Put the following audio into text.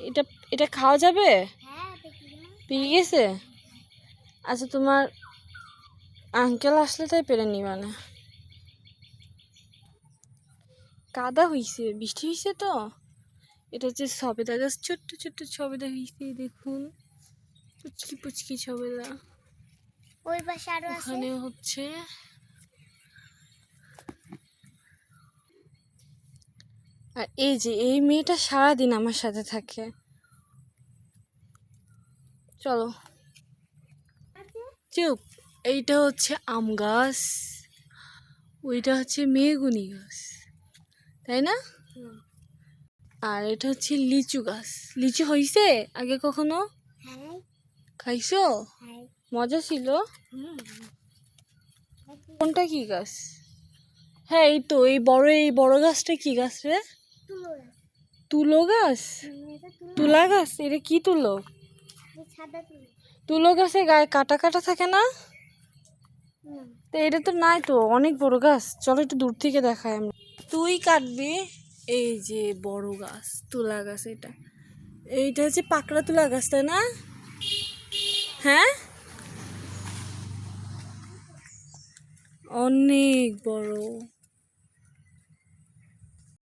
এটা এটা খাওয়া যাবে? পেকে গেছে? আচ্ছা, তোমার আঙ্কেল আসলে তাই পেরে নিবা না। কাদা হইছে, বৃষ্টি হয়েছে তো। এটা হচ্ছে সবেদা গাছ, ছোট্ট ছোট্ট সবেদা হয়েছে, দেখুন পুচকি পুচকি সবেদা। ওই পাশে আরো আছে, ওখানে হচ্ছে আর এই যে এই মেয়েটা সারাদিন আমার সাথে থাকে। চলো চুপ। এইটা হচ্ছে আম গাছ, ওইটা হচ্ছে মেহগুনি গাছ, তাই না? আর এটা হচ্ছে লিচু গাছ। লিচু হইছে আগে কখনো? হ্যাঁ খাইছো? হ্যাঁ। মজা ছিল। কোনটা কি গাছ? হ্যাঁ, এই তো এই বড় গাছটা কি গাছ রে? তুলো গাছ। তুলা গাছ? এটা কি তুলো? তুলো গাছে গায়ে কাটা কাটা থাকে না? তো এটা তো নাই তো, অনেক বড় গাছ। চলো একটু দূর থেকে দেখাই আমরা। তুই কাটবি? এই যে বড় গাছ, তুলা গাছ। এটা এইটা হচ্ছে পাকড়া তুলা গাছ, তাই না? হ্যাঁ, অনেক বড়।